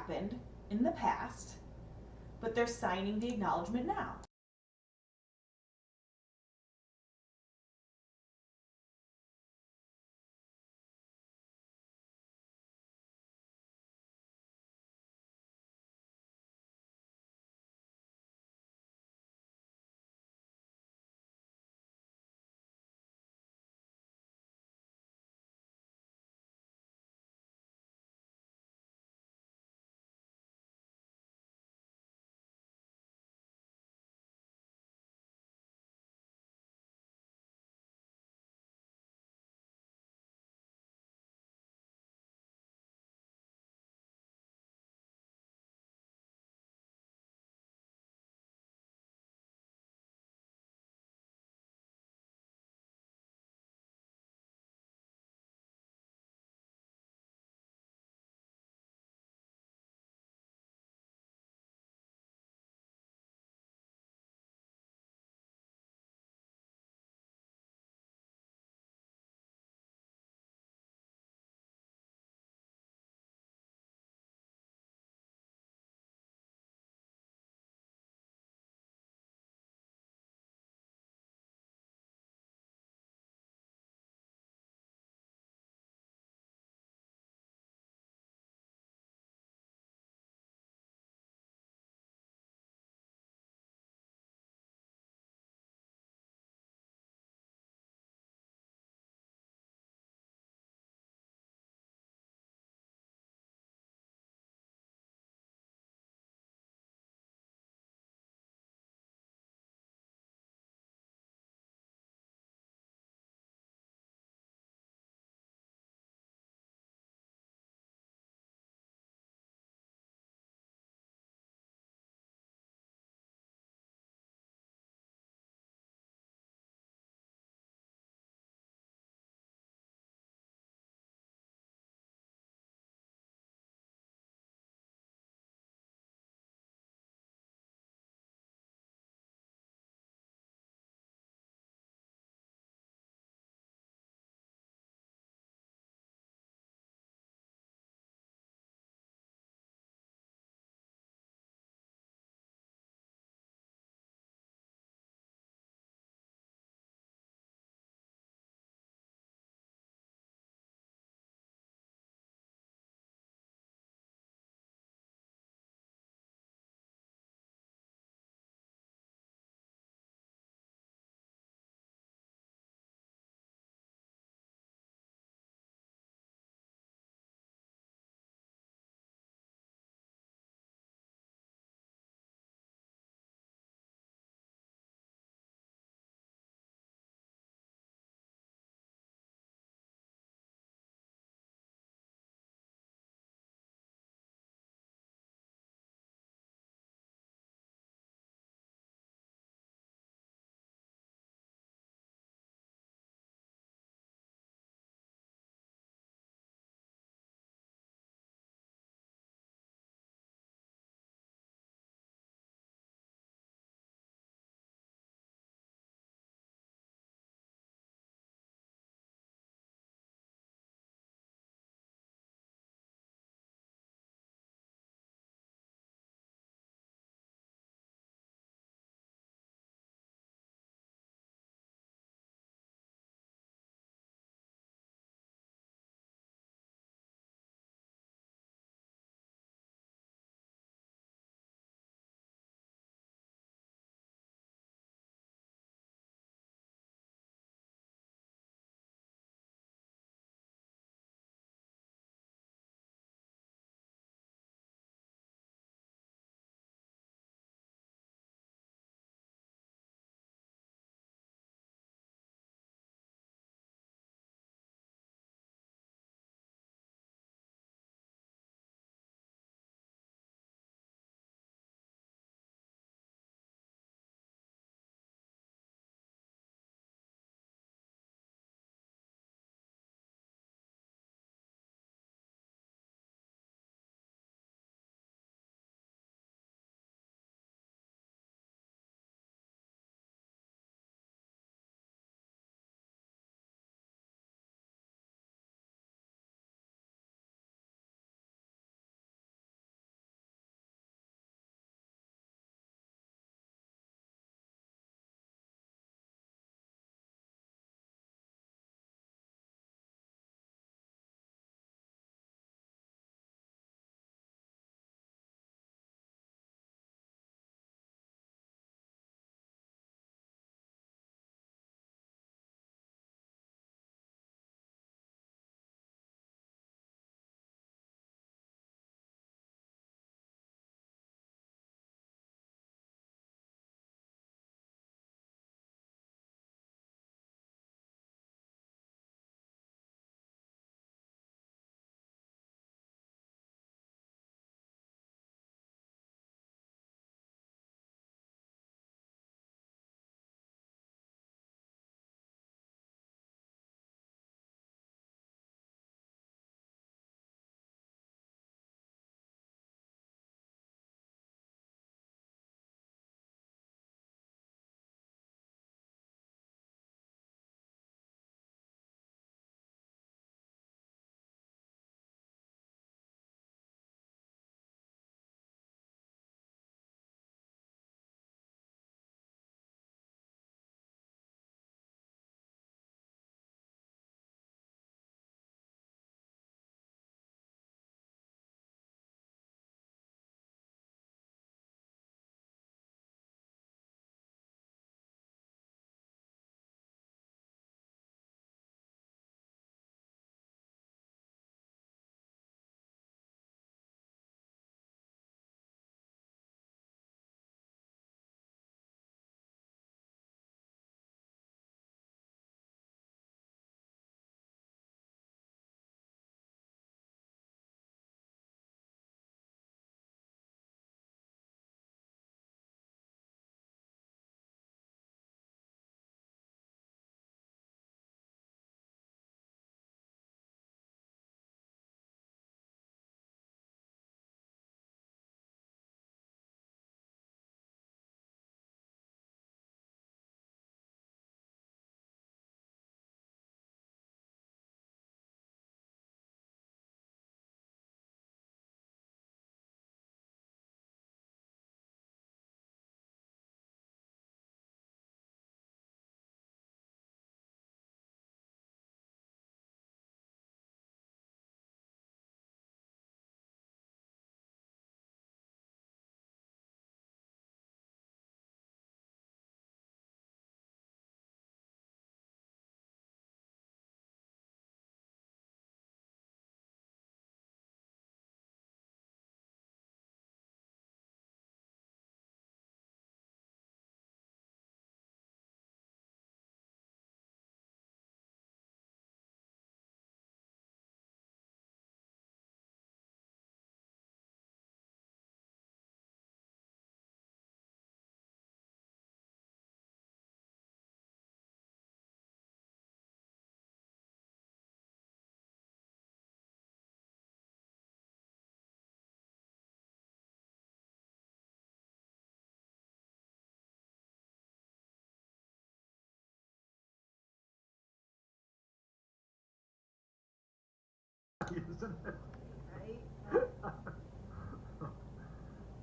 happened in the past, but they're signing the acknowledgement now.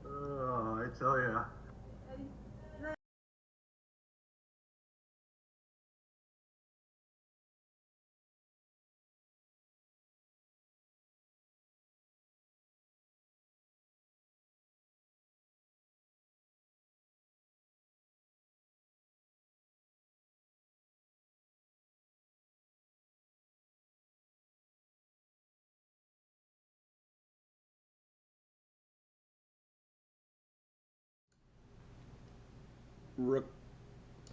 Oh, I tell ya.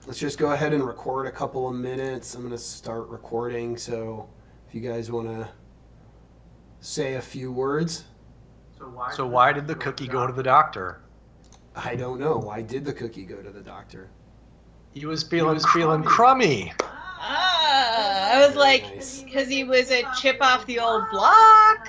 Let's just go ahead and record a couple of minutes. I'm going to start recording. So if you guys want to say a few words. So why did the cookie go to the doctor? I don't know. Why did the cookie go to the doctor? He was feeling crummy. I was like, Nice. because he was a chip off the old block.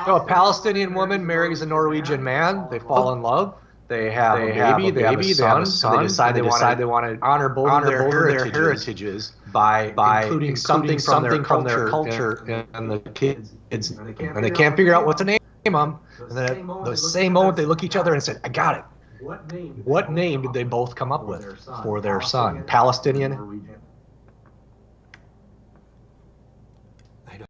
So a Palestinian woman marries a Norwegian man. They fall in love. They have a baby. They have a son. They decide they want to honor both of their heritages by including something from their culture and the kids. And they can't figure out what to name them. And then at the same moment, they look at each other and say, "I got it." What name did they both come up with for their son? Palestinian? I don't.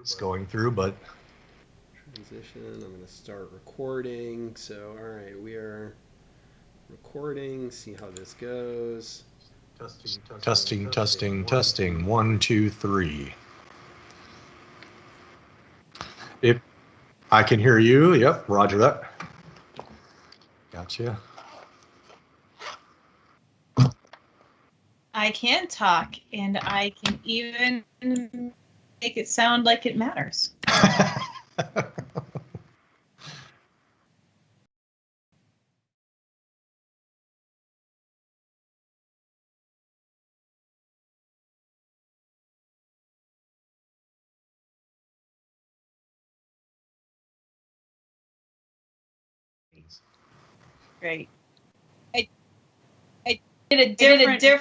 It's going through, but Transition. I'm going to start recording. So, all right, we are recording. See how this goes. testing. 1, 2, 3. If I can hear you, yep, roger that. Gotcha. I can talk, and I can even make it sound like it matters. Great. I did a different did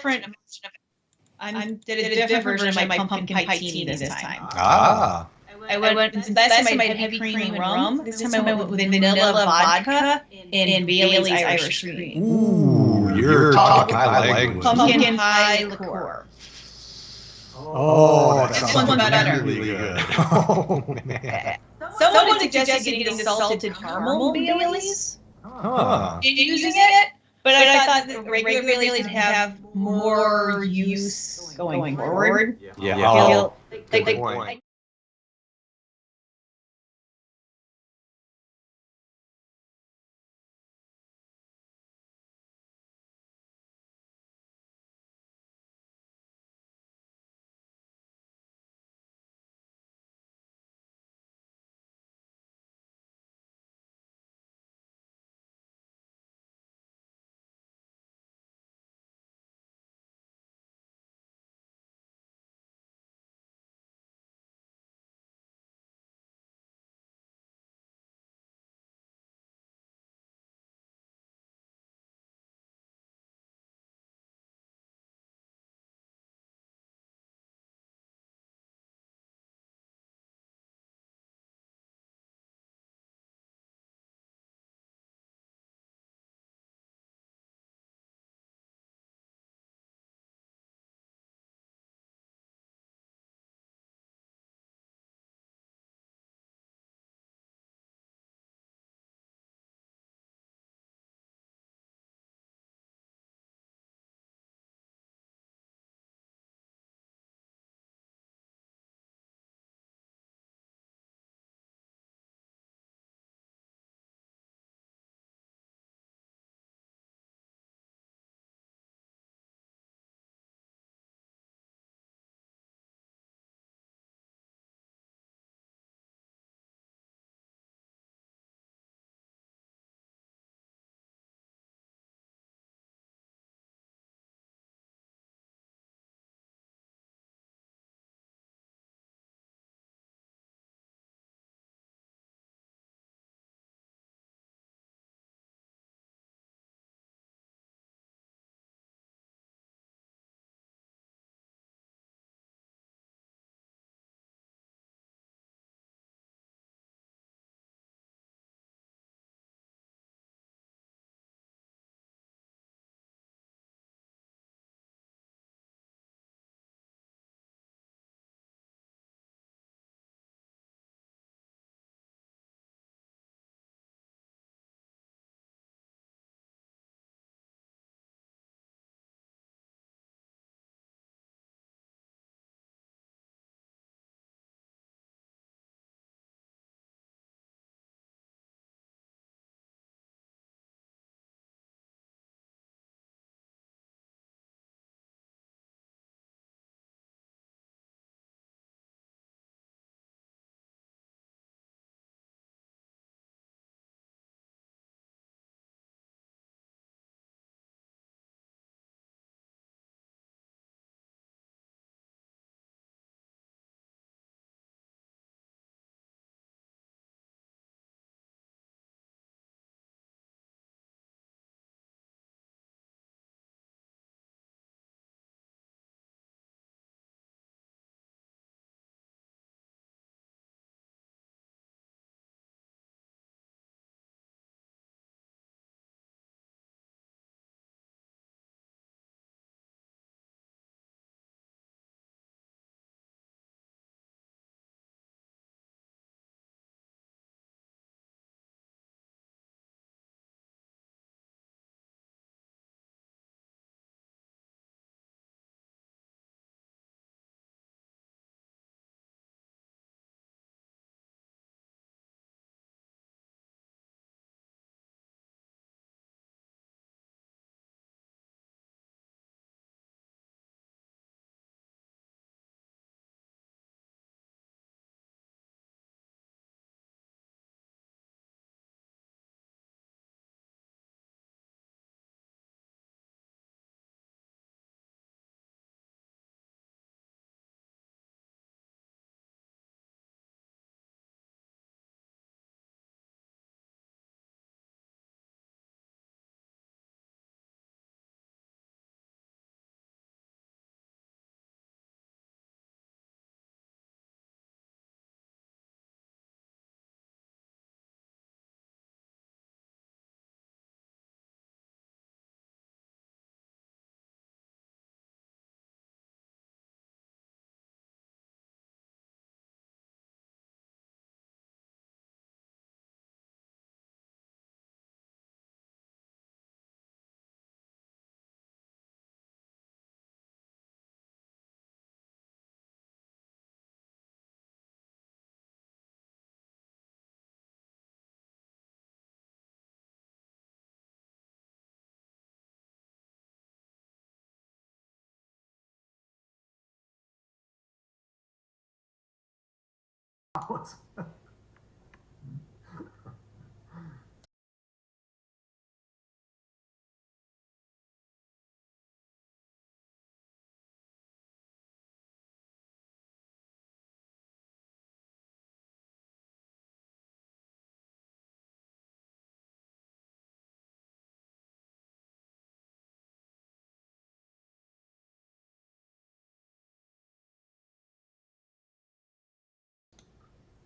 a different version of my pumpkin pietini this time. Ah. I went last time I had heavy cream and rum. This time I went with vanilla vodka and Bailey's Irish cream. Ooh, you're talking my language. Pumpkin pie liqueur. Oh, that This sounds one's better. really good. Oh, man. Someone suggested getting the salted caramel Bailey's. Huh. Using it, but I thought the regular Bailey's would have more use going forward. Yeah. Feel Good like point.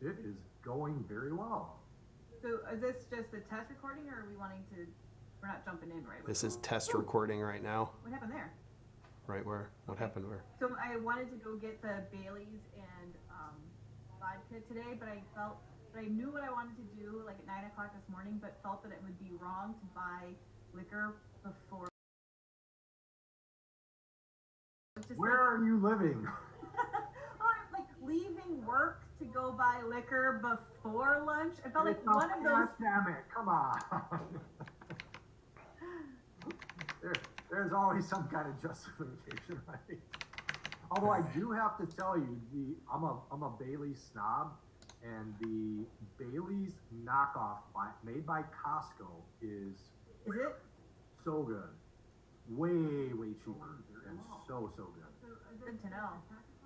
It is going very well. So is this just a test recording, or are we wanting to? We're not jumping in right away. This is test recording right now. What happened there? Right where? What happened where? So I wanted to go get the Baileys and vodka today, but I knew what I wanted to do like at 9 o'clock this morning, but felt that it would be wrong to buy liquor before. Where are you living? Like leaving work to go buy liquor before lunch. I felt like one of those. Pandemic. Come on. There's always some kind of justification, right? Although I do have to tell you, I'm a Bailey's snob, and the Bailey's knockoff made by Costco is it? so good, way cheaper, and so good. Good to know.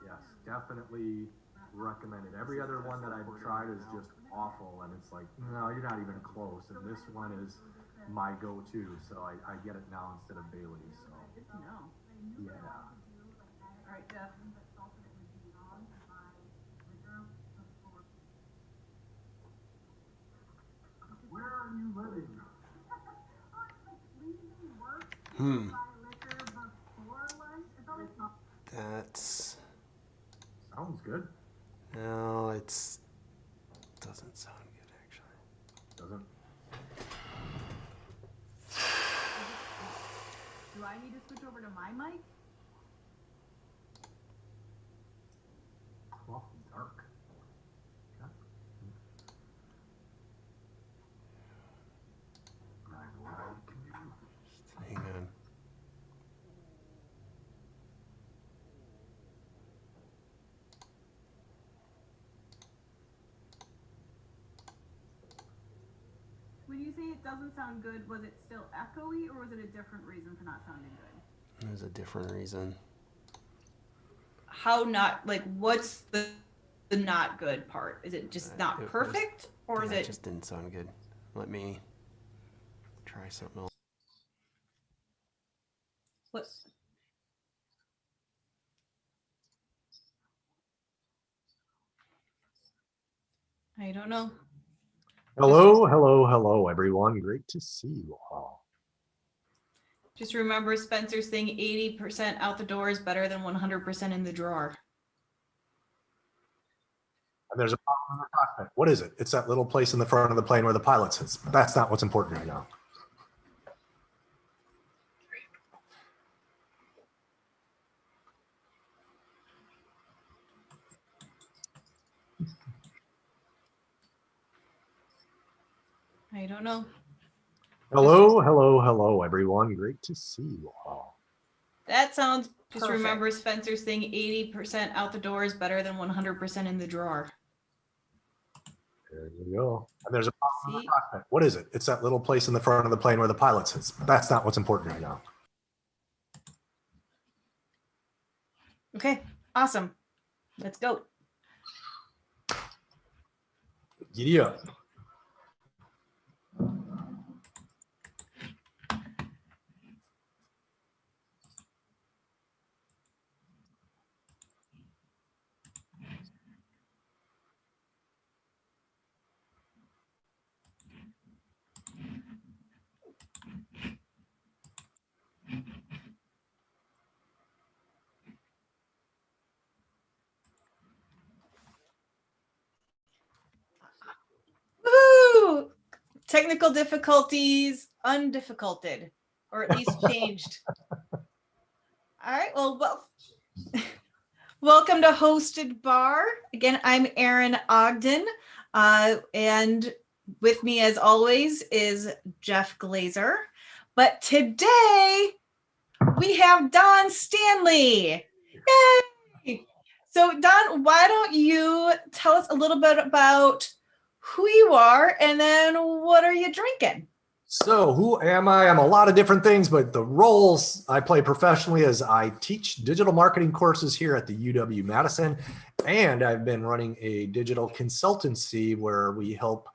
Yes, definitely recommended. Every other one that I've tried is just awful, and it's like, no, you're not even close. And this one is my go-to, so I get it now instead of Bailey's. So. Good to know. Yeah. All right, Jeff. Where are you living? That's. Sounds good. No, doesn't sound good actually. Doesn't. Do I need to switch over to my mic? Well, dark. Hang on. When you say it doesn't sound good, was it still echoey, or was it a different reason for not sounding good? There's a different reason. How not, like, what's the not good part? Is it just not perfect, or is it? It just didn't sound good. Let me try something else. What? I don't know. Hello, everyone. Great to see you all. Just remember Spencer's thing, 80% out the door is better than 100% in the drawer. And there's a problem in the cockpit. What is it? It's that little place in the front of the plane where the pilot sits. But that's not what's important right now. I don't know. Hello, everyone. Great to see you all. That sounds perfect. Just remember Spencer's thing, 80% out the door is better than 100% in the drawer. There you go. And there's a problem in the cockpit. What is it? It's that little place in the front of the plane where the pilot sits. But that's not what's important right now. Okay, awesome. Let's go. Giddy up. Woo! Technical difficulties undifficulted, or at least changed. All right, well, welcome to Hosted Bar. Again, I'm Erin Ogden, and with me as always is Jeff Glazer. But today we have Don Stanley. Yay! So Don, why don't you tell us a little bit about who you are and then what are you drinking? So who am I? I'm a lot of different things, but the roles I play professionally is I teach digital marketing courses here at the UW-Madison, and I've been running a digital consultancy where we help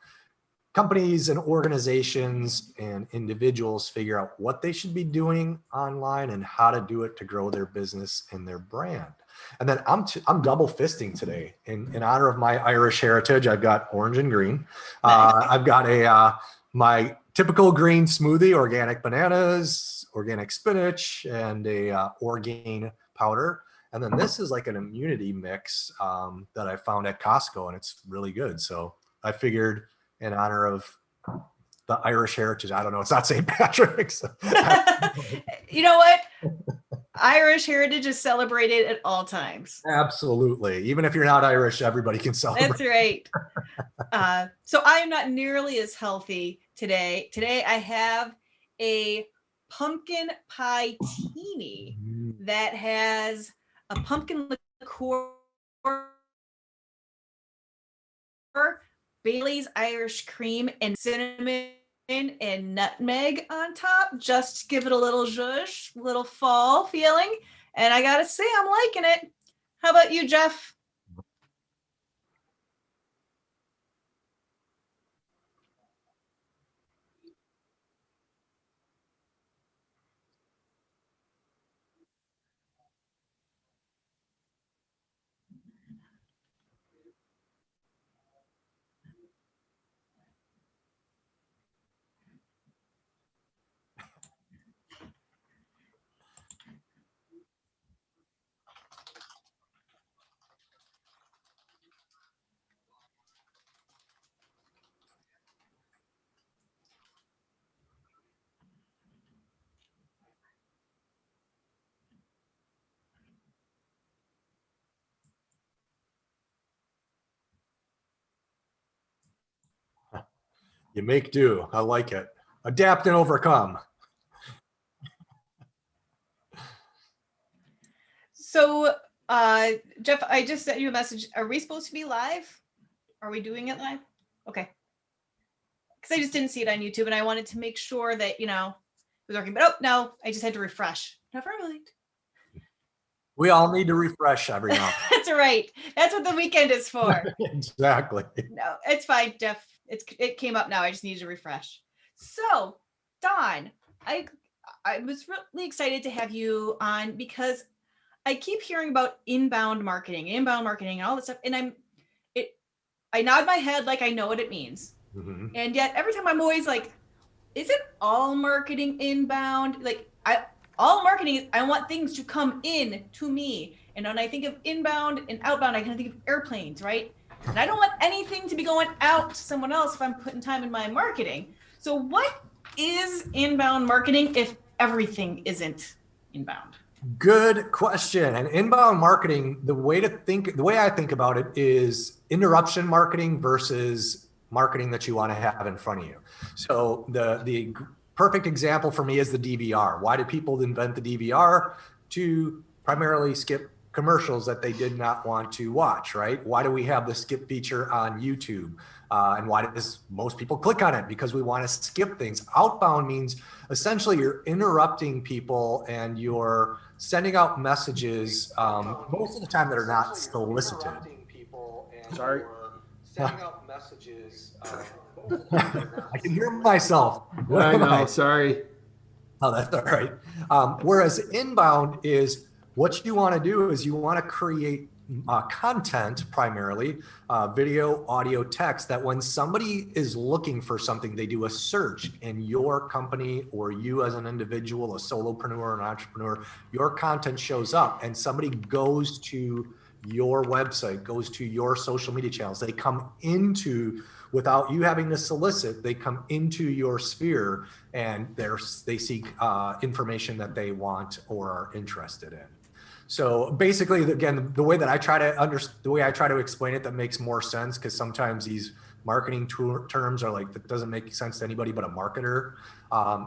companies and organizations and individuals figure out what they should be doing online and how to do it to grow their business and their brand. And then I'm double fisting today in honor of my Irish heritage. I've got orange and green. I've got my typical green smoothie, organic bananas, organic spinach, and a Orgain powder. And then this is like an immunity mix that I found at Costco, and it's really good. So I figured, in honor of the Irish heritage, I don't know, it's not St. Patrick's. You know what? Irish heritage is celebrated at all times. Absolutely. Even if you're not Irish, everybody can celebrate. That's right. So I am not nearly as healthy today. Today I have a pumpkin pietini that has a pumpkin liqueur, Bailey's Irish cream, and cinnamon and nutmeg on top, just to give it a little zhuzh, little fall feeling. And I gotta say, I'm liking it. How about you, Jeff? You make do. I like it. Adapt and overcome. So, Jeff, I just sent you a message. Are we supposed to be live? Are we doing it live? Okay. Because I just didn't see it on YouTube, and I wanted to make sure that, it was working. But oh, no, I just had to refresh. Never mind. We all need to refresh every now. That's right. That's what the weekend is for. Exactly. No, it's fine, Jeff. It came up now. I just needed to refresh. So, Dawn, I was really excited to have you on because I keep hearing about inbound marketing, and all this stuff, and I nod my head like I know what it means. Mm-hmm. And yet every time I'm always like, isn't all marketing inbound? Like all marketing is, I want things to come in to me. And when I think of inbound and outbound, I can think of airplanes, right? And I don't want anything to be going out to someone else if I'm putting time in my marketing. So what is inbound marketing if everything isn't inbound? Good question. And inbound marketing, the way I think about it is interruption marketing versus marketing that you want to have in front of you. So the perfect example for me is the DVR. Why did people invent the DVR? To primarily skip commercials that they did not want to watch, right? Why do we have the skip feature on YouTube? And why does most people click on it? Because we want to skip things. Outbound means essentially you're interrupting people and you're sending out messages most of the time that are not solicited. Sorry. Sending out messages. I can hear myself. I know. Sorry. Oh, that's all right. Whereas inbound is what you want to do is you want to create content, primarily video, audio, text, that when somebody is looking for something, they do a search in your company or you as an individual, a solopreneur, an entrepreneur, your content shows up and somebody goes to your website, goes to your social media channels. They come into, without you having to solicit, they come into your sphere and they seek information that they want or are interested in. So basically, again, the way I try to explain it that makes more sense, because sometimes these marketing terms are like, that doesn't make sense to anybody but a marketer,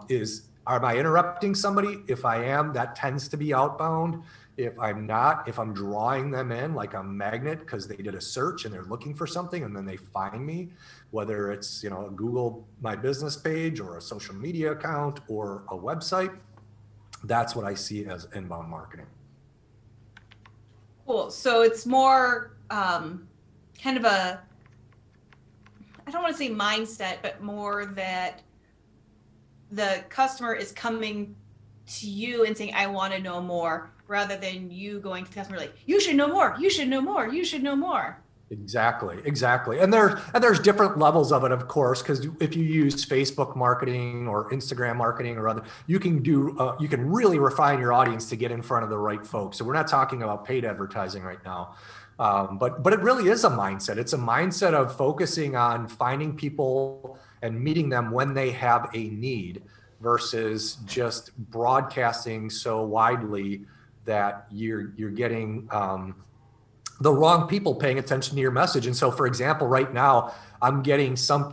is Am I interrupting somebody? If I am, that tends to be outbound. If I'm not, if I'm drawing them in like a magnet because they did a search and they're looking for something and then they find me, whether it's, a Google My Business page or a social media account or a website, that's what I see as inbound marketing. Cool. So it's more kind of a, I don't want to say mindset, but more that the customer is coming to you and saying, I want to know more, rather than you going to the customer like, you should know more, you should know more, you should know more. Exactly. And there's different levels of it, of course, because if you use Facebook marketing or Instagram marketing or other, you can really refine your audience to get in front of the right folks. So we're not talking about paid advertising right now. But it really is a mindset. It's a mindset of focusing on finding people and meeting them when they have a need versus just broadcasting so widely that you're getting the wrong people paying attention to your message. And so, for example, right now I'm getting some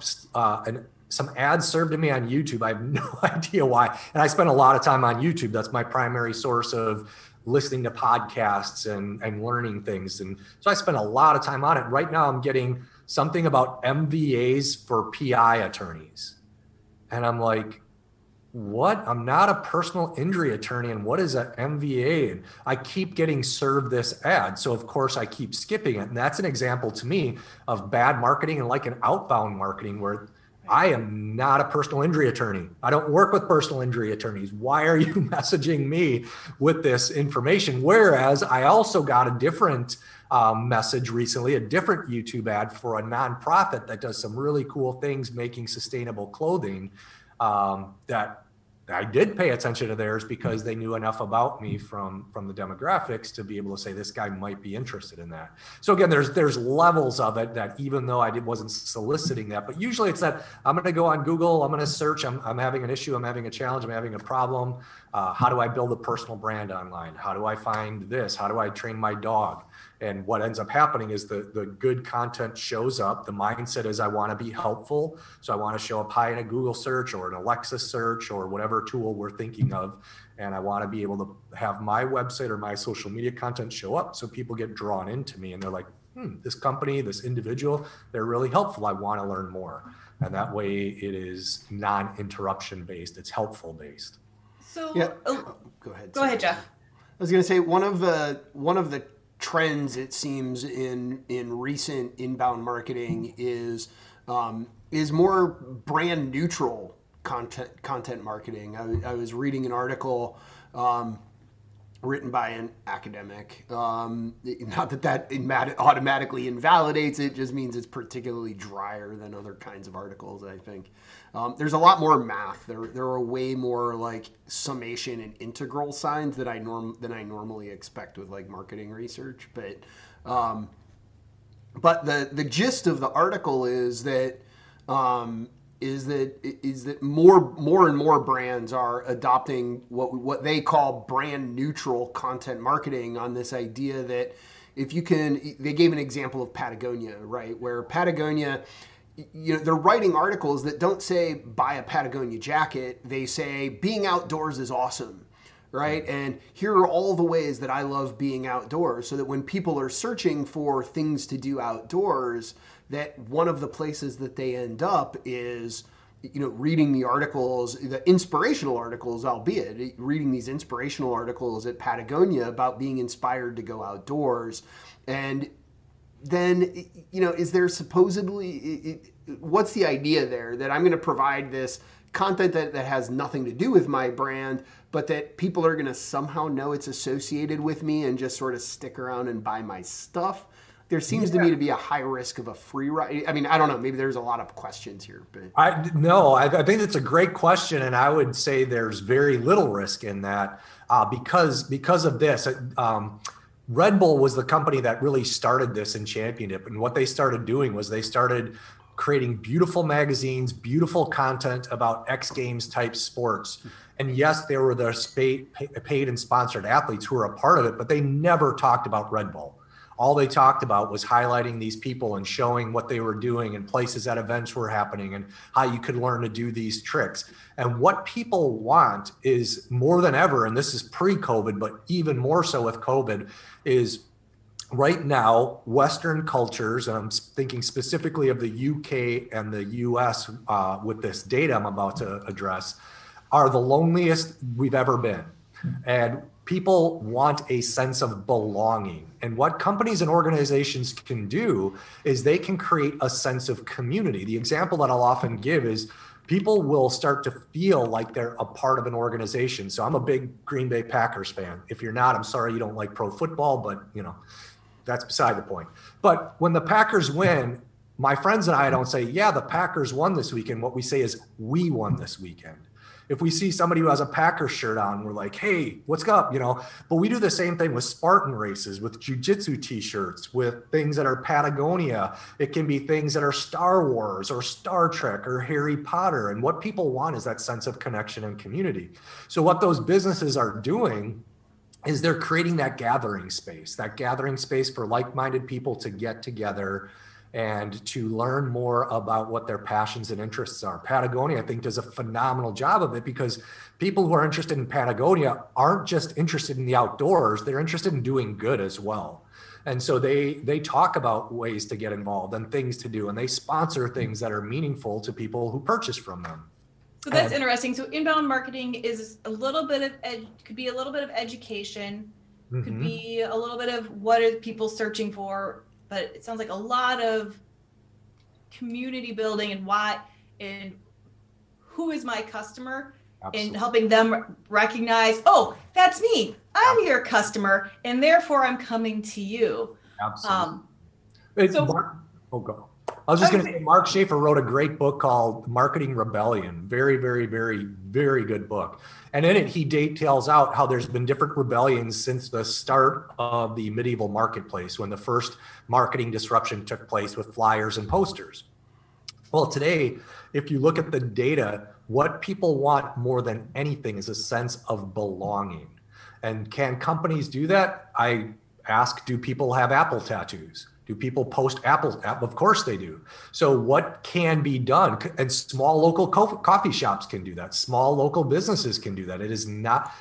ads served to me on YouTube. I have no idea why. And I spend a lot of time on YouTube. That's my primary source of listening to podcasts and learning things. And so I spend a lot of time on it. Right now I'm getting something about MVAs for PI attorneys. And I'm like, what? I'm not a personal injury attorney. And what is an MVA? And I keep getting served this ad. So of course I keep skipping it. And that's an example to me of bad marketing and like an outbound marketing where I am not a personal injury attorney. I don't work with personal injury attorneys. Why are you messaging me with this information? Whereas I also got a different message recently, a different YouTube ad for a nonprofit that does some really cool things making sustainable clothing that I did pay attention to theirs because they knew enough about me from the demographics to be able to say this guy might be interested in that. So again, there's levels of it that even though I wasn't soliciting that, but usually it's that I'm going to go on Google, I'm going to search, I'm having an issue, I'm having a challenge, I'm having a problem. How do I build a personal brand online? How do I find this? How do I train my dog? And what ends up happening is the good content shows up. The mindset is I want to be helpful. So I want to show up high in a Google search or an Alexa search or whatever tool we're thinking of. And I want to be able to have my website or my social media content show up so people get drawn into me and they're like, this company, this individual, they're really helpful. I want to learn more. And that way it is non-interruption based. It's helpful based. So yeah. Go ahead. Go ahead, Jeff. I was going to say one of the trends it seems in recent inbound marketing is more brand neutral content marketing. I was reading an article written by an academic. Not that automatically invalidates it, just means it's particularly drier than other kinds of articles, I think. There's a lot more math. There are way more like summation and integral signs that I normally expect with like marketing research. But the gist of the article is that more and more brands are adopting what they call brand neutral content marketing on this idea that if you can, they gave an example of Patagonia, right? Where Patagonia, they're writing articles that don't say buy a Patagonia jacket. They say being outdoors is awesome, right? And here are all the ways that I love being outdoors, so that when people are searching for things to do outdoors, that one of the places that they end up is, reading the articles, the inspirational articles, albeit reading these inspirational articles at Patagonia about being inspired to go outdoors. And then, is there supposedly, what's the idea there? That I'm going to provide this content that has nothing to do with my brand, but that people are going to somehow know it's associated with me and just sort of stick around and buy my stuff? There seems to me to be a high risk of a free ride. I mean, I don't know. Maybe there's a lot of questions here, but I think it's a great question, and I would say there's very little risk in that because of this. Red Bull was the company that really started this and championed it. And what they started doing was they started creating beautiful magazines, beautiful content about X Games type sports. And yes, there were the paid and sponsored athletes who were a part of it, but they never talked about Red Bull. all they talked about was highlighting these people and showing what they were doing and places that events were happening and how you could learn to do these tricks. And what people want is more than ever, and this is pre-COVID, but even more so with COVID, is right now, Western cultures, and I'm thinking specifically of the UK and the US with this data I'm about to address, are the loneliest we've ever been. And people want a sense of belonging. And what companies and organizations can do is they can create a sense of community. The example that I'll often give is people will start to feel like they're a part of an organization. So I'm a big Green Bay Packers fan. If you're not, I'm sorry you don't like pro football, but that's beside the point. But when the Packers win, my friends and I don't say, yeah, the Packers won this weekend. What we say is, we won this weekend. If we see somebody who has a Packers shirt on, we're like, hey, what's up? But we do the same thing with Spartan races, with jiu-jitsu t-shirts, with things that are Patagonia. It can be things that are Star Wars or Star Trek or Harry Potter. And what people want is that sense of connection and community. So what those businesses are doing is they're creating that gathering space for like-minded people to get together and to learn more about what their passions and interests are. Patagonia, I think, does a phenomenal job of it, because people who are interested in Patagonia aren't just interested in the outdoors, they're interested in doing good as well. And so they talk about ways to get involved and things to do, and they sponsor things that are meaningful to people who purchase from them. So that's interesting. So inbound marketing is a little bit of could be a little bit of education, could be a little bit of what are people searching for, but it sounds like a lot of community building and who is my customer. Absolutely. And helping them recognize, oh, that's me. I'm your customer, and therefore I'm coming to you. Absolutely. Go. I was just going to say, Mark Schaefer wrote a great book called Marketing Rebellion. Very, very, very, very good book. And in it, he details out how there's been different rebellions since the start of the medieval marketplace, when the first marketing disruption took place with flyers and posters. Well, today, if you look at the data, what people want more than anything is a sense of belonging. And can companies do that? I ask, do people have Apple tattoos? Do people post Apple? Of course they do. So what can be done? And small local coffee shops can do that. Small local businesses can do that. It is not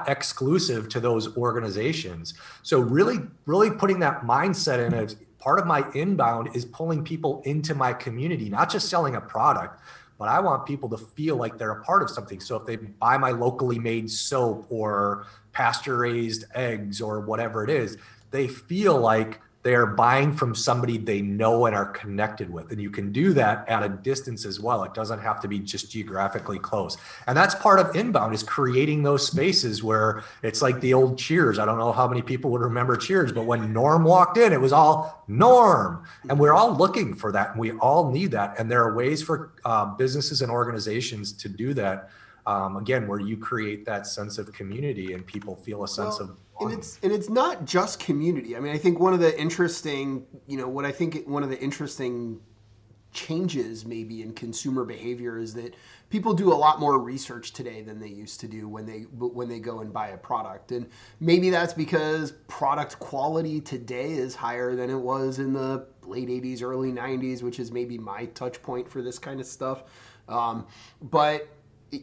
exclusive to those organizations. So really putting that mindset in as part of my inbound is pulling people into my community, not just selling a product, but I want people to feel like they're a part of something. So if they buy my locally made soap or pasture-raised eggs or whatever it is, they feel like they're buying from somebody they know and are connected with. And you can do that at a distance as well. It doesn't have to be just geographically close. And that's part of inbound, is creating those spaces where it's like the old Cheers. I don't know how many people would remember Cheers, but when Norm walked in, it was all Norm. And we're all looking for that. And we all need that. And there are ways for businesses and organizations to do that. Again, where you create that sense of community and people feel a sense of belonging. And it's not just community. I mean, I think one of the interesting, one of the interesting changes maybe in consumer behavior is that people do a lot more research today than they used to do when they go and buy a product. And maybe that's because product quality today is higher than it was in the late 80s, early 90s, which is maybe my touch point for this kind of stuff.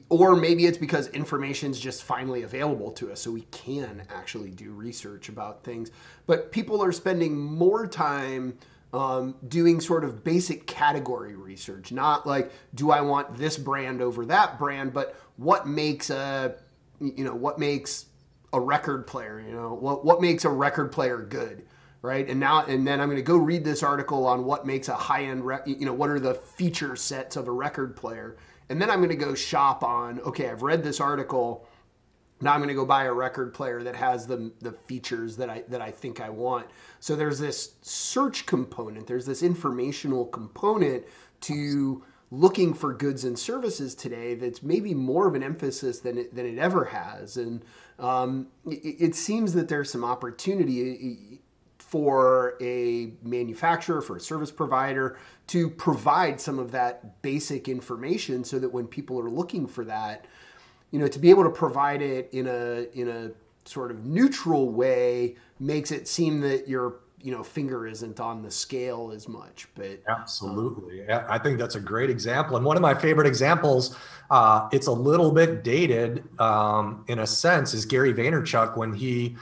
Or maybe it's because information's just finally available to us, so we can actually do research about things. But people are spending more time doing sort of basic category research, not like, do I want this brand over that brand, but what makes a record player, what makes a record player good, right? And then I'm going to go read this article on what makes a high-end, what are the feature sets of a record player. And then I'm going to go shop on, okay, I've read this article. Now I'm going to go buy a record player that has the features that I think I want. So there's this search component. There's this informational component to looking for goods and services today that's maybe more of an emphasis than it ever has. And it seems that there's some opportunity for a manufacturer, for a service provider, to provide some of that basic information so that when people are looking for that, to be able to provide it in a sort of neutral way makes it seem that you're finger isn't on the scale as much. But absolutely, I think that's a great example, and one of my favorite examples. It's a little bit dated in a sense, is Gary Vaynerchuk when he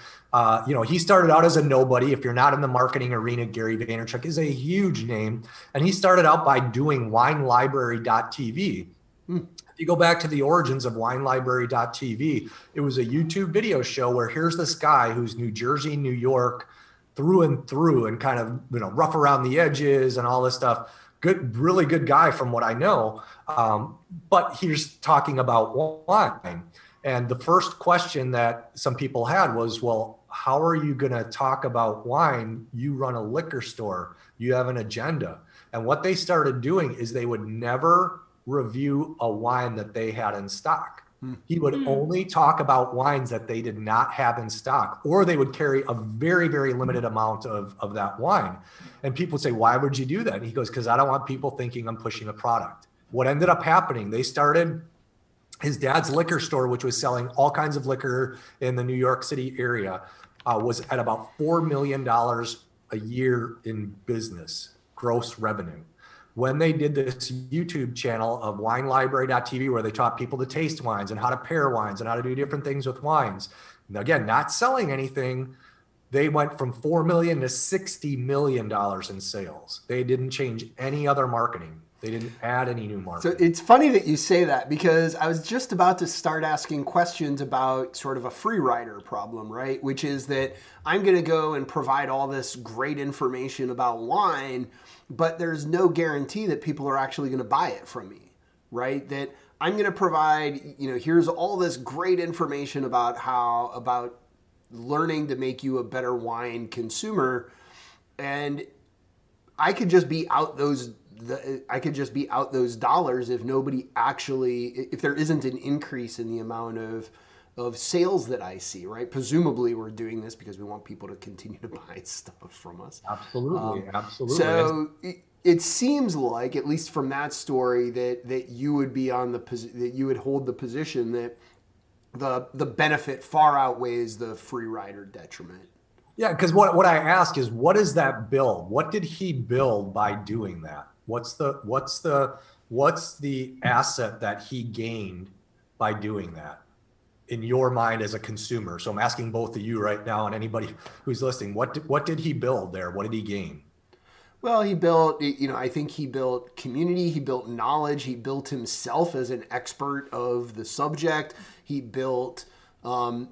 started out as a nobody. If you're not in the marketing arena, Gary Vaynerchuk is a huge name, and he started out by doing WineLibrary.tv. If you go back to the origins of WineLibrary.tv, it was a YouTube video show where here's this guy who's New Jersey, New York, through and through, and kind of rough around the edges and all this stuff. Good, really good guy from what I know. But he's talking about wine. And the first question that some people had was, well, how are you going to talk about wine? You run a liquor store. You have an agenda. And what they started doing is they would never review a wine that they had in stock. He would only talk about wines that they did not have in stock, or they would carry a very, very limited amount of that wine. And people would say, why would you do that? And he goes, because I don't want people thinking I'm pushing a product. What ended up happening, they started his dad's liquor store, which was selling all kinds of liquor in the New York City area, was at about $4 million a year in business, gross revenue. When they did this YouTube channel of WineLibrary.tv, where they taught people to taste wines and how to pair wines and how to do different things with wines, and again, not selling anything, they went from $4 million to $60 million in sales. They didn't change any other marketing. They didn't add any new marketing. So it's funny that you say that, because I was just about to start asking questions about sort of a free rider problem, right? Which is that I'm going to go and provide all this great information about wine, but there's no guarantee that people are actually going to buy it from me, right? That I'm going to provide, here's all this great information about learning to make you a better wine consumer, and I could just be out those dollars if nobody actually, if there isn't an increase in the amount of sales that I see, right? Presumably we're doing this because we want people to continue to buy stuff from us. Absolutely. So it seems like, at least from that story, that you would be that you would hold the position that the benefit far outweighs the free rider detriment. Yeah, because what I ask is, what does that build? What did he build by doing that? What's the asset that he gained by doing that in your mind as a consumer? So I'm asking both of you right now, and anybody who's listening, what did he build there? What did he gain? Well, he built, I think he built community, he built knowledge, he built himself as an expert of the subject, he built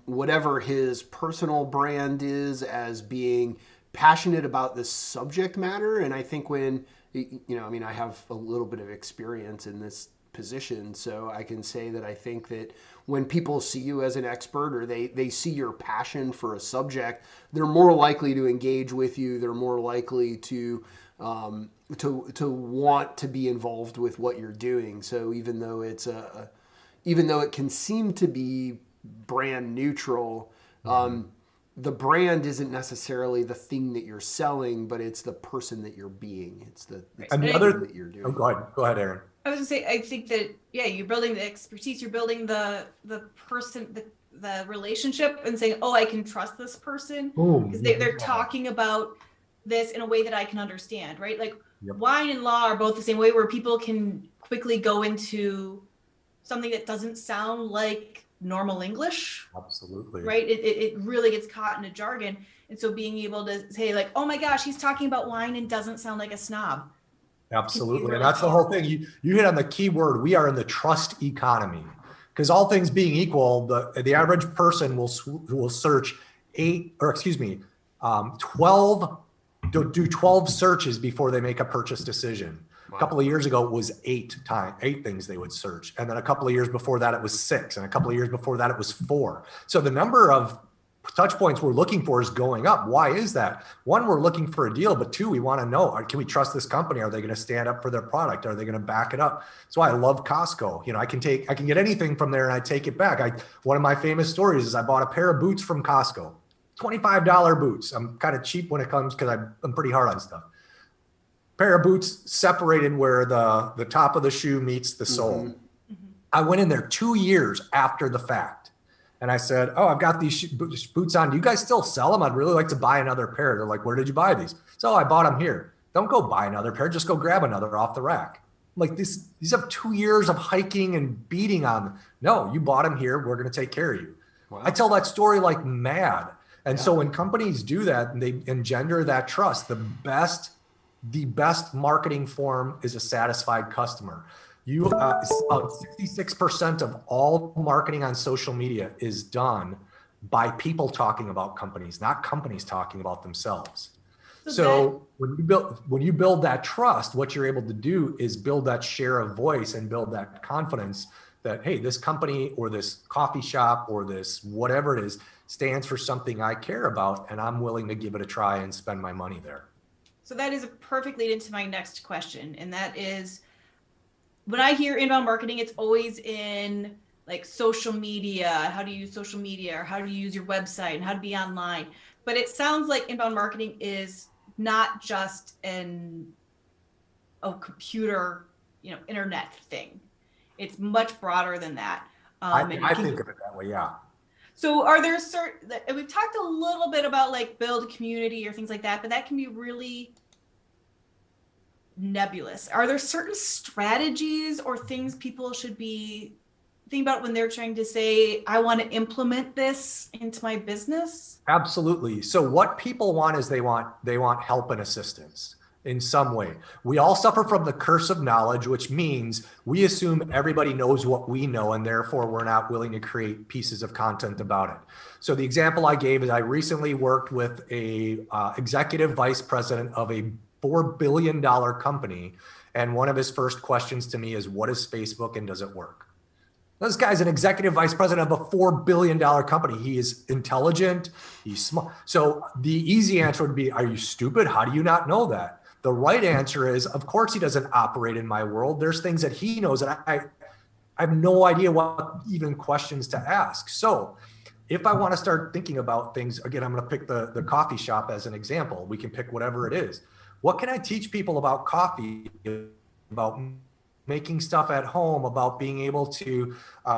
whatever his personal brand is as being passionate about the subject matter. And I think when, I have a little bit of experience in this position, so I can say that I think that when people see you as an expert, or they see your passion for a subject, they're more likely to engage with you. They're more likely to want to be involved with what you're doing. So even though it can seem to be brand neutral, the brand isn't necessarily the thing that you're selling, but it's the person that you're being. It's the thing that you're doing. Oh, go ahead, Erin. I was gonna say, I think that, you're building the expertise, you're building the person, the relationship, and saying, oh, I can trust this person because they're talking about this in a way that I can understand, right? Like wine and law are both the same way, where people can quickly go into something that doesn't sound like normal English. Absolutely. Right? It really gets caught in a jargon. And so being able to say, like, oh my gosh, he's talking about wine and doesn't sound like a snob. Absolutely. And that's the whole thing. You hit on the key word. We are in the trust economy, because all things being equal, the average person will search 12 searches before they make a purchase decision. Wow. A couple of years ago, it was 8 things they would search. And then a couple of years before that, it was 6. And a couple of years before that, it was 4. So the number of touch points we're looking for is going up. Why is that? 1, we're looking for a deal, but 2, we want to know, can we trust this company? Are they going to stand up for their product? Are they going to back it up? That's why I love Costco. I can get anything from there and I take it back. One of my famous stories is I bought a pair of boots from Costco, $25 boots. I'm kind of cheap when it comes, because I'm pretty hard on stuff. Pair of boots separated where the top of the shoe meets the sole. Mm-hmm. I went in there 2 years after the fact, And I said, oh, I've got these boots on. Do you guys still sell them? I'd really like to buy another pair. They're like, where did you buy these? So I bought them here. Don't go buy another pair. Just go grab another off the rack. I'm like, these have 2 years of hiking and beating on them. No, you bought them here. We're going to take care of you. Wow. I tell that story like mad. And so when companies do that and they engender that trust, the best marketing form is a satisfied customer. 66% of all marketing on social media is done by people talking about companies, not companies talking about themselves. So when you build that trust, what you're able to do is build that share of voice and build that confidence that, hey, this company or this coffee shop or this whatever it is stands for something I care about, and I'm willing to give it a try and spend my money there. So that is a perfect lead into my next question. And that is, when I hear inbound marketing, it's always in like social media, how to use social media, or how to use your website and how to be online. But it sounds like inbound marketing is not just a computer, internet thing. It's much broader than that. I think of it that way, yeah. So are there we've talked a little bit about like build a community or things like that, but that can be really nebulous. Are there certain strategies or things people should be thinking about when they're trying to say, I want to implement this into my business? Absolutely. So what people want is they want help and assistance in some way. We all suffer from the curse of knowledge, which means we assume everybody knows what we know, and therefore we're not willing to create pieces of content about it. So the example I gave is I recently worked with a executive vice president of a $4 billion company. And one of his first questions to me is, what is Facebook and does it work? This guy's an executive vice president of a $4 billion company. He is intelligent. He's smart. So the easy answer would be, are you stupid? How do you not know that? The right answer is, of course, he doesn't operate in my world. There's things that he knows that I have no idea what even questions to ask. So if I want to start thinking about things, again, I'm going to pick the coffee shop as an example. We can pick whatever it is. What can I teach people about coffee, about making stuff at home, about being able to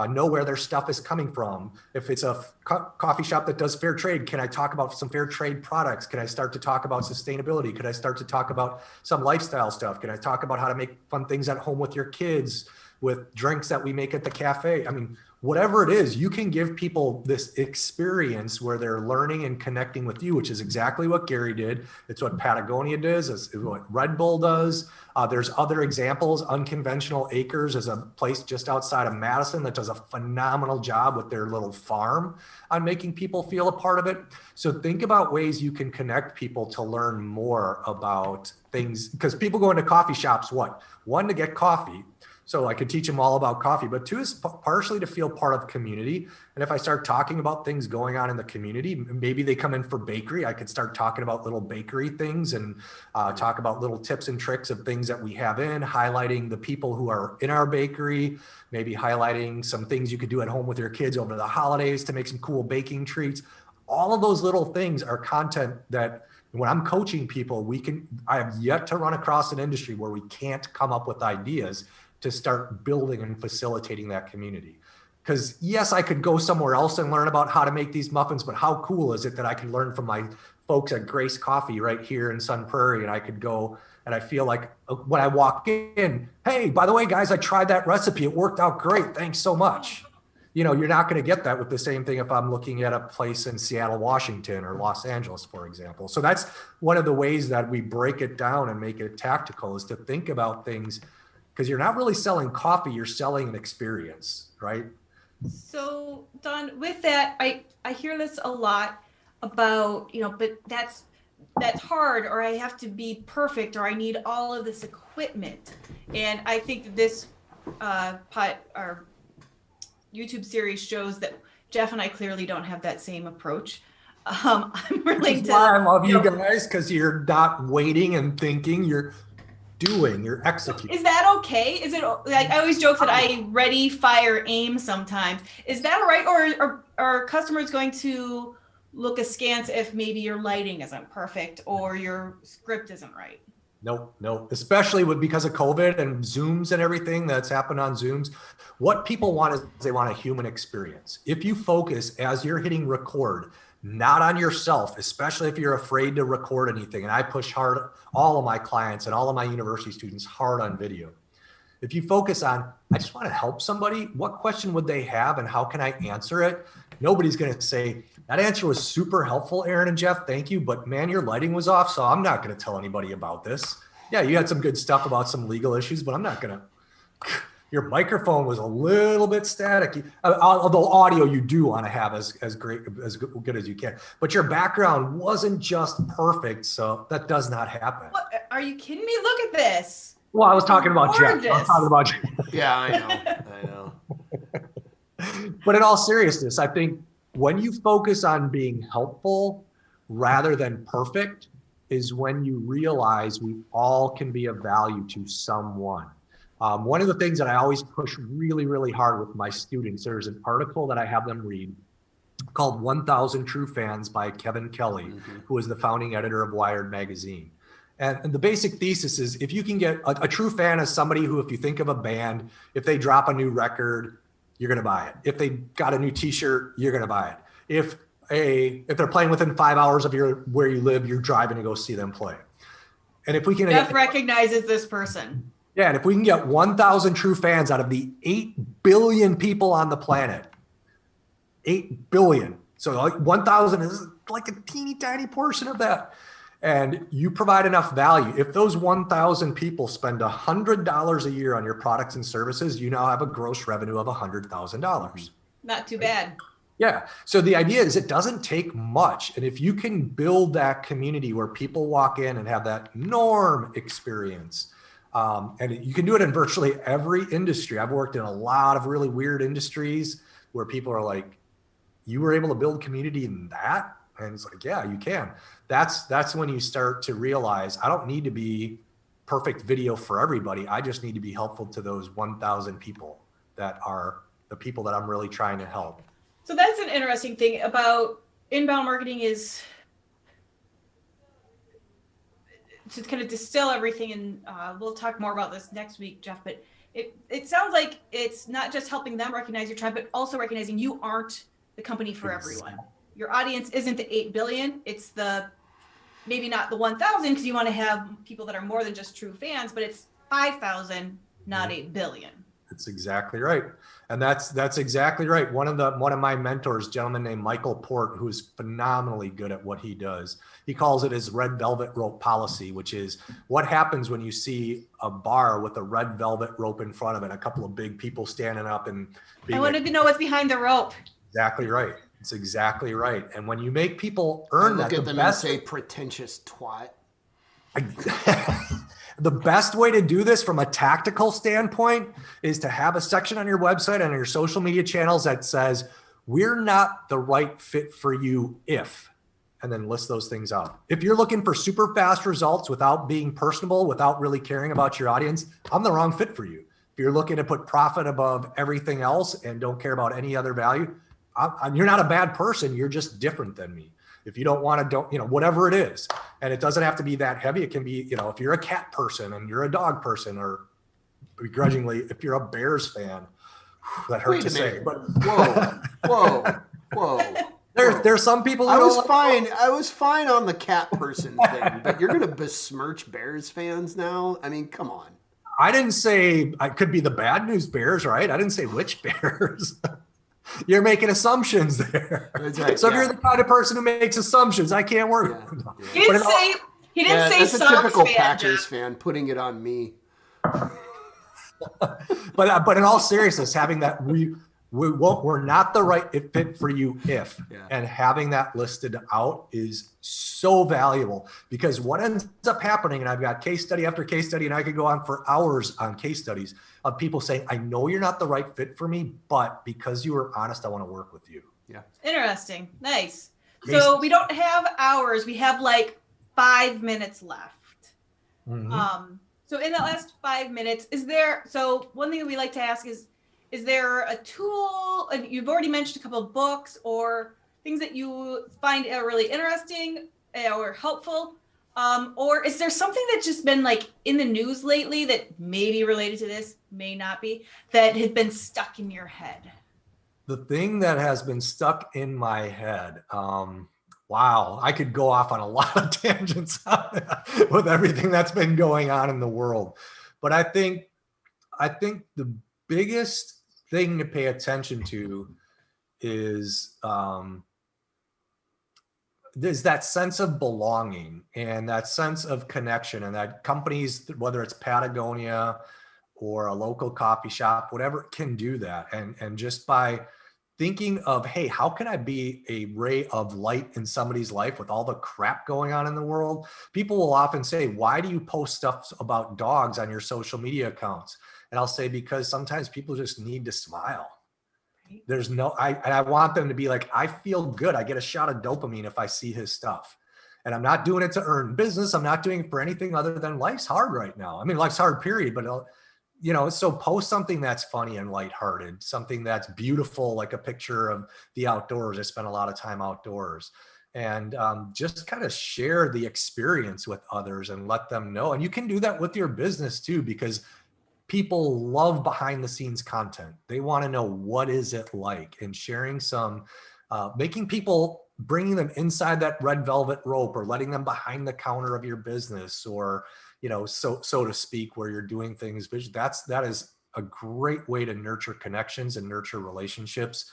know where their stuff is coming from? If it's a coffee shop that does fair trade, can I talk about some fair trade products? Can I start to talk about sustainability? Could I start to talk about some lifestyle stuff? Can I talk about how to make fun things at home with your kids, with drinks that we make at the cafe? I mean, whatever it is, you can give people this experience where they're learning and connecting with you, which is exactly what Gary did. It's what Patagonia does. It's what Red Bull does. There's other examples. Unconventional Acres is a place just outside of Madison that does a phenomenal job with their little farm on making people feel a part of it. So think about ways you can connect people to learn more about things, because people go into coffee shops, what? One, to get coffee. So I could teach them all about coffee, but two is partially to feel part of community. And if I start talking about things going on in the community, maybe they come in for bakery. I could start talking about little bakery things and talk about little tips and tricks of things that we have highlighting the people who are in our bakery, maybe highlighting some things you could do at home with your kids over the holidays to make some cool baking treats. All of those little things are content that when I'm coaching people, I have yet to run across an industry where we can't come up with ideas to start building and facilitating that community. Because yes, I could go somewhere else and learn about how to make these muffins, but how cool is it that I can learn from my folks at Grace Coffee right here in Sun Prairie, and I could go and I feel like when I walk in, hey, by the way, guys, I tried that recipe. It worked out great. Thanks so much. You're not going to get that with the same thing if I'm looking at a place in Seattle, Washington, or Los Angeles, for example. So that's one of the ways that we break it down and make it tactical, is to think about things, because you're not really selling coffee, you're selling an experience, right? So Don, with that, I hear this a lot about, but that's hard, or I have to be perfect, or I need all of this equipment. And I think that this our YouTube series shows that Jeff and I clearly don't have that same approach. I'm willing to. I love you guys, because you're not waiting and thinking, you're executing. Is that okay? Is it like, I always joke that I ready, fire, aim sometimes. Is that all right? Or are customers going to look askance if maybe your lighting isn't perfect or your script isn't right? Nope. Especially because of COVID and Zooms and everything that's happened on Zooms. What people want is they want a human experience. If you focus as you're hitting record, not on yourself, especially if you're afraid to record anything. And I push hard, all of my clients and all of my university students hard on video. If you focus on, I just want to help somebody, what question would they have and how can I answer it? Nobody's going to say, that answer was super helpful, Erin and Jeff, thank you. But man, your lighting was off, so I'm not going to tell anybody about this. Yeah, you had some good stuff about some legal issues, but I'm not going to. Your microphone was a little bit staticky. Although audio you do want to have as good as you can. But your background wasn't just perfect, so that does not happen. What? Are you kidding me? Look at this. Well, I was talking about Jeff. I was talking about Jeff. Yeah, I know. But in all seriousness, I think when you focus on being helpful rather than perfect is when you realize we all can be of value to someone. One of the things that I always push really, really hard with my students, there's an article that I have them read called 1,000 True Fans by Kevin Kelly, who is the founding editor of Wired magazine. And the basic thesis is if you can get a true fan is somebody who, if you think of a band, if they drop a new record, you're going to buy it. If they got a new t-shirt, you're going to buy it. If they're playing within 5 hours of where you live, you're driving to go see them play. And if we can Jeff recognizes this person. Yeah, and if we can get 1,000 true fans out of the 8 billion people on the planet, 8 billion. So like 1,000 is like a teeny tiny portion of that. And you provide enough value. If those 1,000 people spend $100 a year on your products and services, you now have a gross revenue of $100,000. Not too bad. Yeah. So the idea is it doesn't take much. And if you can build that community where people walk in and have that norm experience, and you can do it in virtually every industry. I've worked in a lot of really weird industries where people are like, you were able to build community in that? And it's like, yeah, you can. That's when you start to realize I don't need to be perfect video for everybody. I just need to be helpful to those 1,000 people that are the people that I'm really trying to help. So that's an interesting thing about inbound marketing is to kind of distill everything. And we'll talk more about this next week, Jeff, but it sounds like it's not just helping them recognize your tribe, but also recognizing you aren't the company for everyone. Your audience isn't the 8 billion. It's maybe not the 1,000 because you want to have people that are more than just true fans, but it's 5,000, not 8 billion. That's exactly right. And that's exactly right. One of my mentors, a gentleman named Michael Port, who's phenomenally good at what he does. He calls it his red velvet rope policy, which is what happens when you see a bar with a red velvet rope in front of it, a couple of big people standing up and I wanted to know what's behind the rope. Exactly right. It's exactly right. And when you make people earn that, look at them and say pretentious twat. The best way to do this from a tactical standpoint is to have a section on your website and your social media channels that says, we're not the right fit for you if, and then list those things out. If you're looking for super fast results without being personable, without really caring about your audience, I'm the wrong fit for you. If you're looking to put profit above everything else and don't care about any other value, you're not a bad person. You're just different than me. If you don't want to, whatever it is. And it doesn't have to be that heavy. It can be, if you're a cat person and you're a dog person, or begrudgingly, if you're a Bears fan, that hurts to say. But whoa. There's some people. I was fine on the cat person thing, but you're going to besmirch Bears fans now? I mean, come on. I didn't say I could be the bad news Bears, right? I didn't say which Bears. You're making assumptions there. That's right, so if you're the kind of person who makes assumptions, I can't work. He didn't say that's a typical fan, Packers Jeff. fan putting it on me. But in all seriousness, having that we're not the right fit for you if, and having that listed out is so valuable, because what ends up happening, and I've got case study after case study, and I could go on for hours on case studies of people saying, I know you're not the right fit for me, but because you were honest, I want to work with you. Yeah. Interesting. Nice. So we don't have hours. We have like 5 minutes left. Mm-hmm. So in that last 5 minutes, so one thing that we like to ask is there a tool, and you've already mentioned a couple of books or things that you find are really interesting or helpful, Or is there something that's just been like in the news lately that may be related to this, may not be, that has been stuck in your head? The thing that has been stuck in my head, wow, I could go off on a lot of tangents with everything that's been going on in the world. But I think the biggest thing to pay attention to is there's that sense of belonging and that sense of connection, and that companies, whether it's Patagonia or a local coffee shop, whatever, can do that. And just by thinking of, hey, how can I be a ray of light in somebody's life with all the crap going on in the world? People will often say, why do you post stuff about dogs on your social media accounts? And I'll say, because sometimes people just need to smile. There's no, I want them to be like, I feel good. I get a shot of dopamine if I see his stuff. And I'm not doing it to earn business. I'm not doing it for anything other than life's hard right now. I mean, life's hard, period. But, you know, so post something that's funny and lighthearted, something that's beautiful, like a picture of the outdoors. I spent a lot of time outdoors, and just kind of share the experience with others and let them know. And you can do that with your business too, because people love behind the scenes content. They want to know, what is it like, and sharing some, making people, bringing them inside that red velvet rope, or letting them behind the counter of your business, or, you know, so to speak, where you're doing things. That is a great way to nurture connections and nurture relationships.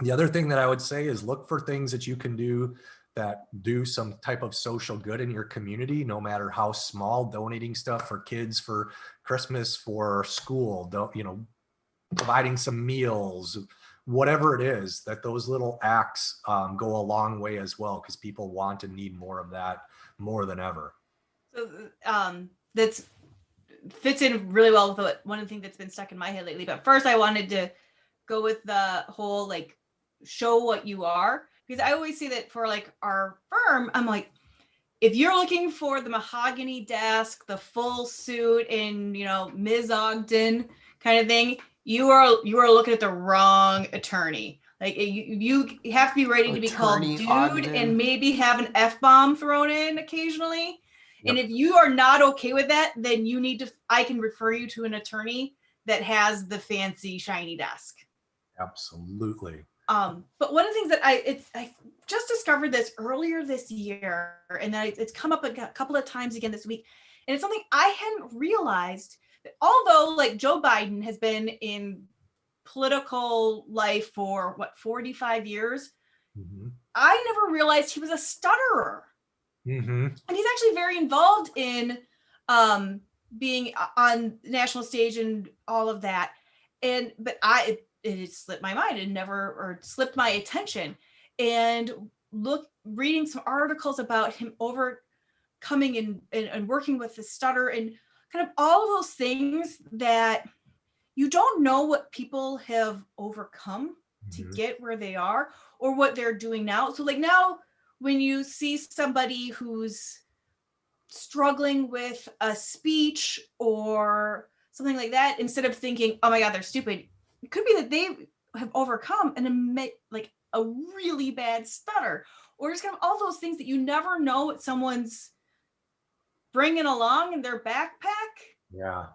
The other thing that I would say is look for things that you can do that do some type of social good in your community, no matter how small. Donating stuff for kids for Christmas, for school, you know, providing some meals, whatever it is, that those little acts go a long way as well, because people want and need more of that more than ever. So that's fits in really well with one of the things that's been stuck in my head lately. But first I wanted to go with the whole, like, show what you are, because I always say that for like our firm, I'm like, if you're looking for the mahogany desk, the full suit, and, you know, Ms. Ogden kind of thing, you are looking at the wrong attorney. Like, you have to be ready to be called dude Ogden, and maybe have an F-bomb thrown in occasionally. Yep. And if you are not okay with that, then you need to, I can refer you to an attorney that has the fancy shiny desk. Absolutely. But one of the things that I just discovered this earlier this year, and then it's come up a couple of times again this week, and it's something I hadn't realized, that although, like, Joe Biden has been in political life for 45 years, mm-hmm. I never realized he was a stutterer. Mm-hmm. And he's actually very involved in being on national stage and all of that. But it slipped my mind and slipped my attention. And reading some articles about him overcoming and working with the stutter, and kind of all of those things that you don't know what people have overcome mm-hmm. to get where they are, or what they're doing now. So, like, now when you see somebody who's struggling with a speech or something like that, instead of thinking, oh my God, they're stupid, it could be that they have overcome and admit, like, a really bad stutter, or just kind of all those things that you never know what someone's bringing along in their backpack. Yeah.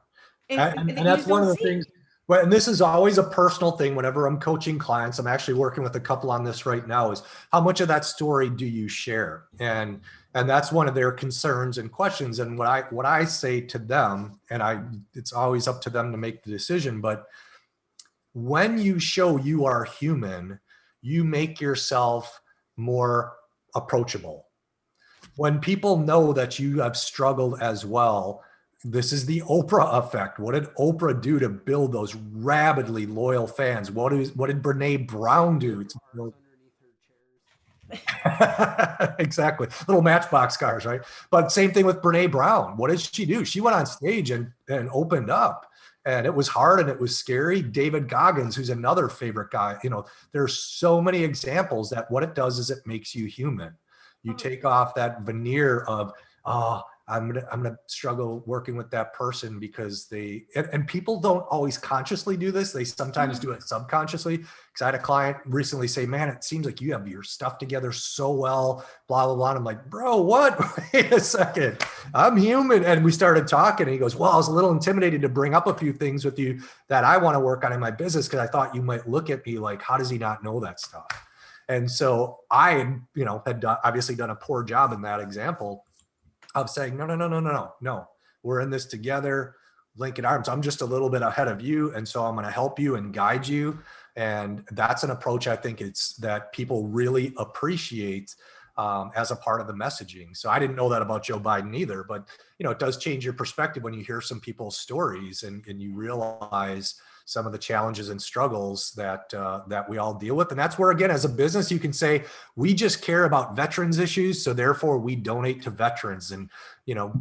And that's one of the things. Well, and this is always a personal thing. Whenever I'm coaching clients, I'm actually working with a couple on this right now, is how much of that story do you share? And that's one of their concerns and questions. And what I say to them, and it's always up to them to make the decision, but when you show you are human, you make yourself more approachable. When people know that you have struggled as well, this is the Oprah effect. What did Oprah do to build those rabidly loyal fans? What did Brene Brown do to build? Exactly. Little Matchbox cars, right? But same thing with Brene Brown. What did she do? She went on stage and opened up, and it was hard and it was scary. David Goggins, who's another favorite guy, you know, there's so many examples that what it does is it makes you human. You take off that veneer of, oh, I'm gonna struggle working with that person because and people don't always consciously do this. They sometimes do it subconsciously. Because I had a client recently say, "Man, it seems like you have your stuff together so well." Blah blah blah. And I'm like, "Bro, what? Wait a second. I'm human." And we started talking, and he goes, "Well, I was a little intimidated to bring up a few things with you that I want to work on in my business because I thought you might look at me like, how does he not know that stuff?" And so I, had obviously done a poor job in that example of saying, no, we're in this together, linking arms. I'm just a little bit ahead of you. And so I'm going to help you and guide you. And that's an approach I think that people really appreciate as a part of the messaging. So I didn't know that about Joe Biden either, but it does change your perspective when you hear some people's stories and you realize some of the challenges and struggles that we all deal with. And that's where, again, as a business, you can say, we just care about veterans issues. So therefore we donate to veterans. And,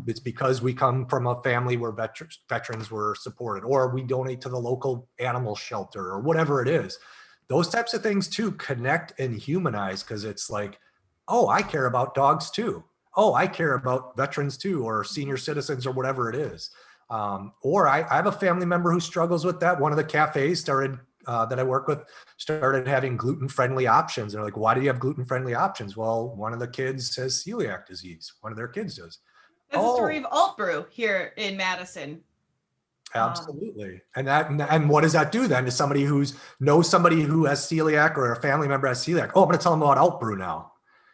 it's because we come from a family where veterans were supported, or we donate to the local animal shelter or whatever it is. Those types of things too connect and humanize, because it's like, oh, I care about dogs too. Oh, I care about veterans too, or senior citizens, or whatever it is. Or I have a family member who struggles with that. One of the cafes that I work with started having gluten-friendly options. And they're like, why do you have gluten-friendly options? Well, one of the kids has celiac disease. One of their kids does. That's the story of Alt Brew here in Madison. Absolutely. And what does that do then to somebody who knows somebody who has celiac, or a family member has celiac? Oh, I'm going to tell them about Alt Brew now,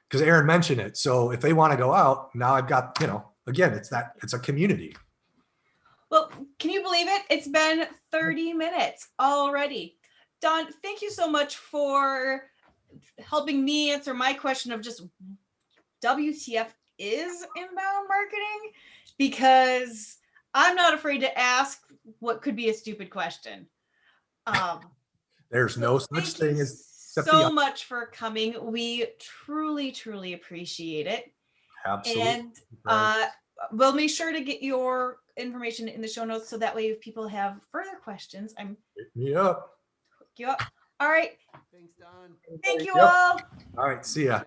because Erin mentioned it. So if they want to go out, now I've got, again, it's a community. Well, can you believe it? It's been 30 minutes already. Don, thank you so much for helping me answer my question of just WTF is inbound marketing, because I'm not afraid to ask what could be a stupid question. There's no such thing as so much for coming. We truly, truly appreciate it. Absolutely. And we'll make sure to get your information in the show notes, so that way if people have further questions, I'm Yep. All right. Thanks, Don. Thank you all. All right. See ya.